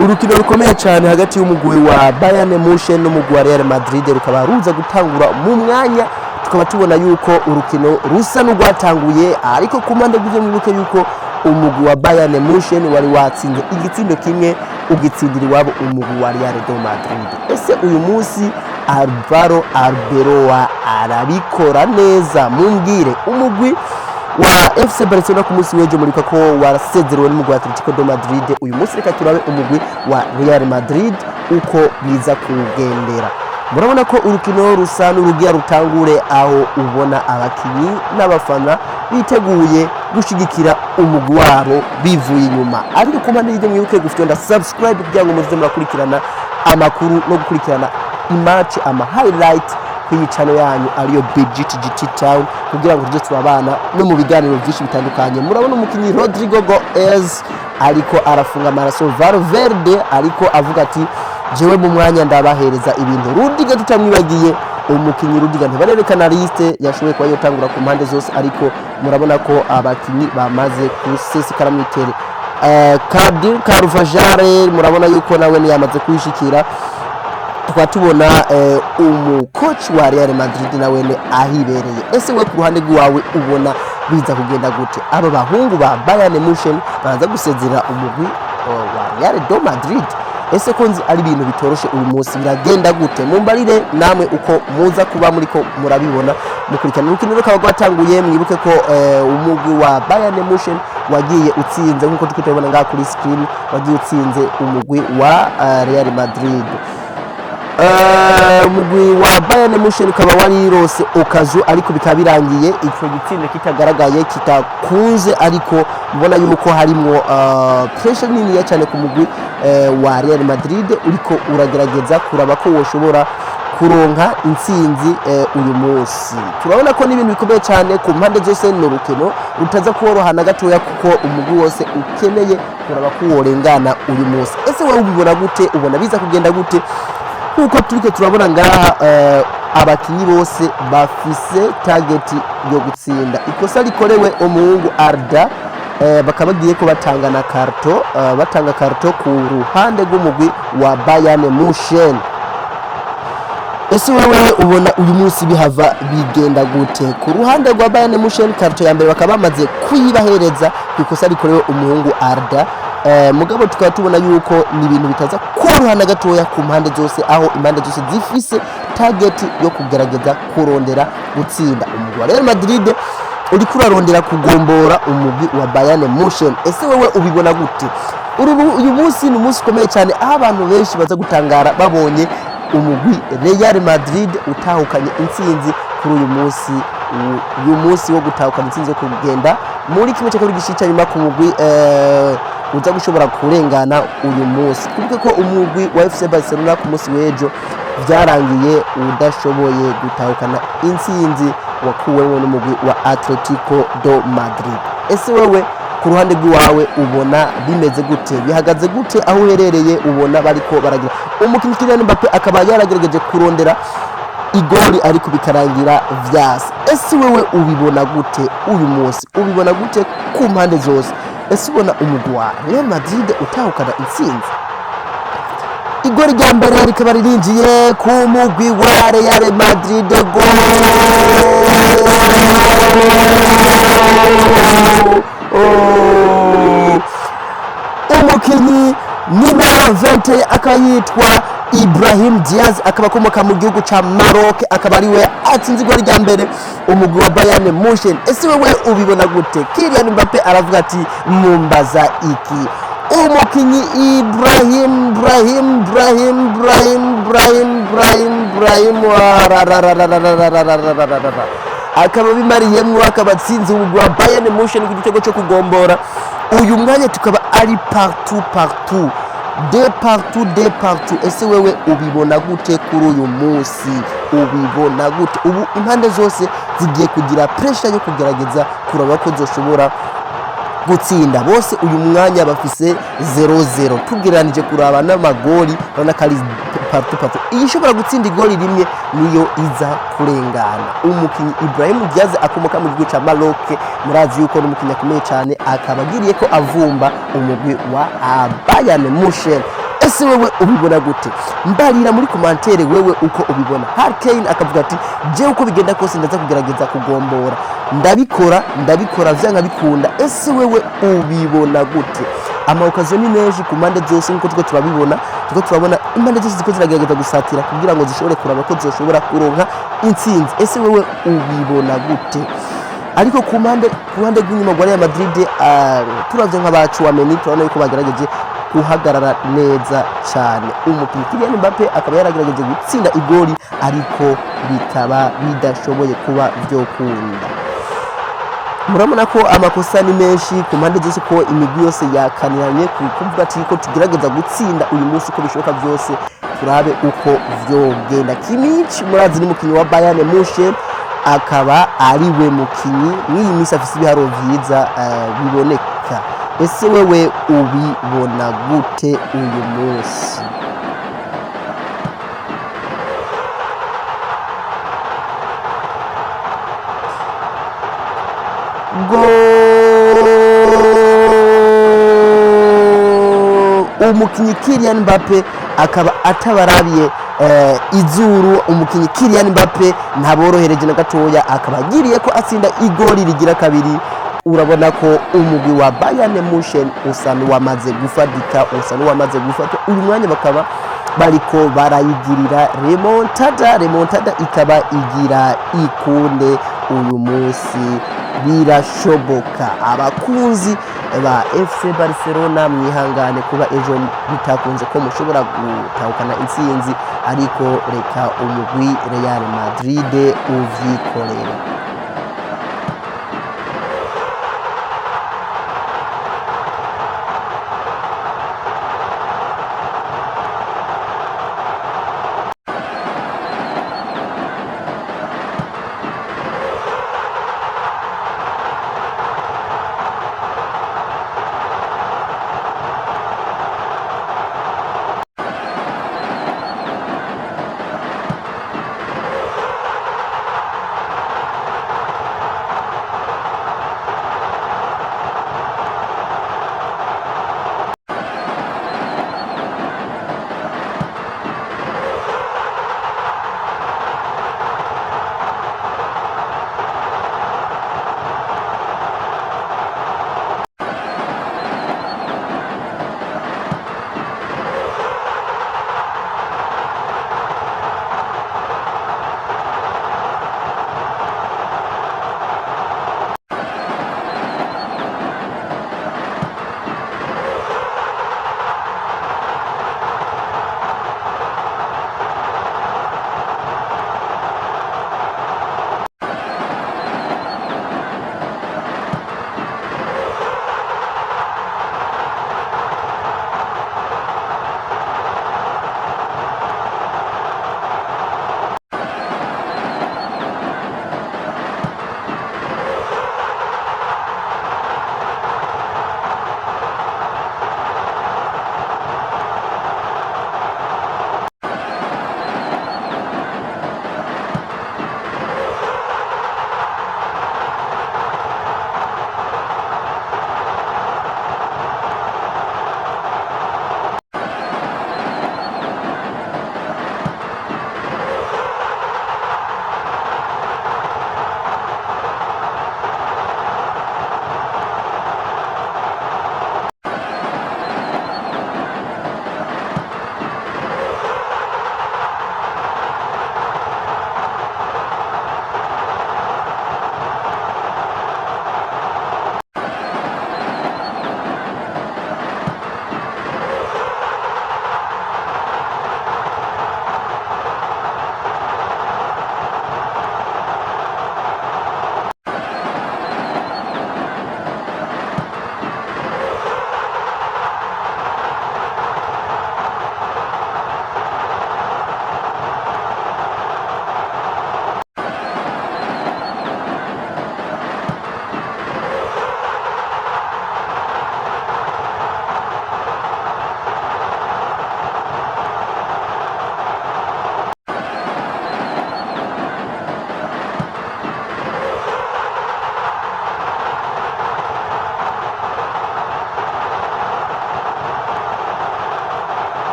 urukino rukomeye cyane hagati y'umugwi wa Bayern Munich n'umugwi wa Real Madrid rukaba ruza gutangura mu mwanya tukaba tubona yuko urukino rusa n'urwatanguye ariko ku mpande guje mwibuke yuko umugwi wa Bayern Munich wari watsinze igitsindo kimwe ugitsindira iwabo umugwi wa Real Madrid. Ese uyu munsi Alvaro Arbeloa arabikora neza? Mumbwire umugwi wa FC Barcelona ku munsi w'ejo murika ko warasezerewe n'umugwi wa Atletico de Madrid. Uyu munsi reka turabe umugwi wa Real Madrid uko biza kugendera. Murabona ko urukino rusa n'urugiya rutangure aho ubona abakinyi n'abafana biteguye gushigikira umugwi wabo bivuye inyuma. Ariko ku mpande y'ibyo mwibuke gufite subscribe kugira ngo muze murakurikirana amakuru no gukurikirana imatch ama highlight kuri channel yanyu ariyo BGTG Town kugira ngo tujye turabana no mu biganiro byinshi bitandukanye. Murabona umukinyi Rodrigo Goes ariko arafunga maraso Valverde ariko avuga ati jewe mu mwanya ndabahereza ibintu. Rudiga tutamwibagiye umukinyi Rudiga ntibarerekana liste yashoboye kwa yotangura ku mpande zose ariko murabona ko abakinyi bamaze kusesikara mu itere. Carvajal murabona yuko nawe ni yamaze kwishikira. Tukatubona umucoach wa Real Madrid nawe ne ahibereye. Ese we ku ruhande rwawe ubona biza kugenda gute? Aba bahungu ba Bayern Munich baraza gusezera umugwi wa Real Madrid. Ese konzi ari ibintu bitoroshe uyu munsi biragenda gute? Mumbarire namwe uko muza kuba muri ko murabibona mukurikirana urukino rukaba rwatanguye. Mwibuke ko umugwi wa Bayern Munich wagiye utsinze nkuko tukubona ngaha kuri screen, wagiye utsinze umugwi wa Real Madrid. Umugwi wa Bayern Munich ukaba wari rose okazo ariko bikaba birangiye icyo gitsinde kitagaragaye kitakunze, ariko mubona yuko harimo pressure nini cyane ku mugwi wa Real Madrid uriko uragerageza kuraba ko woshobora kuronka intsinzi uyu munsi. Turabona ko n'ibintu bikomeye cyane ku mpande zose n'urukino rutaza kuborohana gatoya kuko umugwi wose ukeneye kuraba ko worengana uyu munsi. Ese wowe ubibona gute? Ubona biza kugenda gute? Kuko turiko turabona ngaha abakinyi bose bafise target yo gutsinda. Ikosa rikorewe umuhungu Arda bakabagiye ko batanga karto ku ruhande rw'umugwi wa Bayern Munich. Ese wewe ubona uyu munsi bihava bigenda gute? Ku ruhande rwa Bayern Munich karto ya mbere bakaba bamaze kuyibahereza ku ikosa rikorewe umuhungu Arda. Mugabo tukaba tubona yuko ni ibintu bitaza korohana gatoya ku mpande zose, aho impande zose zifise target yo kugerageza kurondera gutsinda. Umugwi wa Real Madrid uri kurarondera kugombora umugwi wa Bayern Munich. Ese wewe ubibona gute? Uyu munsi ni umunsi ukomeye cyane aho abantu benshi baza gutangara babonye umugwi Real Madrid utahukanye intsinzi kuri uyu munsi wo gutahukana intsinzi yo kugenda muri kimwe cyo kugishica nyuma ku mugwi uza gushobora kurengana uyu munsi. Kuvuga ko umugwi wa FC Barcelona ku munsi w'ejo byarangiye udashoboye gutahukana intsinzi wakuweho n'umugwi wa Atletico de Madrid. Ese wewe ku ruhande rwawe ubona bimeze gute? Bihagaze gute aho uherereye? Ubona bariko baragira umukinyi Kylian Mbappe akaba yaragerageje kurondera igoli ariko bikarangira vyose. Ese wewe ubibona gute uyu munsi? Ubibona gute ku mpande zose? Ese ubona umugwi wa Real Madrid utahukana intsinzi? Igoli rya mbere rikaba ririnjiye ku mugwi wa Real Madrid. Umukinyi nimero 20 akayitwa Ibrahim Diaz akaba akomoka mu gihugu ca Maroc, akaba ariwe atsinze igoli rya mbere umugwi wa Bayern Munich. Ese wewe ubibona gute? Kylian Mbappe aravuga ati mumbaza iki? Umukinyi Ibrahim akaba bimariyemwo akaba atsinze umugwi wa Bayern Munich ku gitego cyo kugombora. Uyu mwanya tukaba ari partout de partout. Ese wewe ubibona gute kuri uyu munsi? Ubibona gute? Ubu impande zose zigiye kugira pressure yo kugerageza kuraba ko zoshobora gutsinda. Bose uyu mwanya bafise 0-0 tugeranije kuraba n'amagoli bana kali partout. Ishobora gutsinda igoli rimwe niyo iza kurengana. Umukinyi Ibrahim Diaz akomoka mu gihugu ca Maroc, murazi yuko n'umukinyi akomeye cyane, akaba agiriye ko avumba umugwi wa Bayern Munich. ese wewe ubibona gute? Mbarira muri commentaire wewe uko ubibona. Harry Kane akavuga ati je uko bigenda kose ndaza kugerageza kugombora, ndabikora vyanga bikunda. Ese wewe ubibona gute? Amaokaziyo ni menshi ku mpande zose nkuko tuko turabona impande zose ziko ziragerageza gusatira kugira ngo zishobore kuraba ko zoshobora kuronka intsinzi. Ese wewe ubibona gute? Ariko ku mpande rw'inyuma rwa Real Madrid turavye nk'abacu wa Munich turabona yuko bagerageje kuhagarara neza cyane. Umukinnyi Kylian Mbappe akaba yaragerageje gutsinda igoli ariko bikaba bidashoboye kuba byo kunda. Murabona ko amakosa ni menshi ku mpande zose, ko imigwi yose yakaniranye kuvuga ati ko tugerageza gutsinda uyu munsi ko bishoboka byose, turabe uko vyogenda. Kimmich murazi ni mukinnyi wa Bayern Munich, akaba ari we mukinnyi mw'iyi minsi afise ibiharo vyiza biboneka. Ese wewe ubibona gute uyu munsi? Umukinnyi Kylian Mbappe akaba atabarabiye izuru. Umukinnyi Kylian Mbappe ntaborohereje na gatoya, akaba agiriye ko atsinda igoli rigira kabiri. Urabona ko umugwi wa Bayern Munich usa n'uwamaze gufata uyu mwanya, bakaba bariko barayigirira remontada ikaba igira ikunde uyu munsi. Birashoboka abakunzi ba FC Barcelona mwihangane kuba ejo bitakunze ko mushobora gutahukana intsinzi, ariko reka umugwi Real Madrid uvyikorera.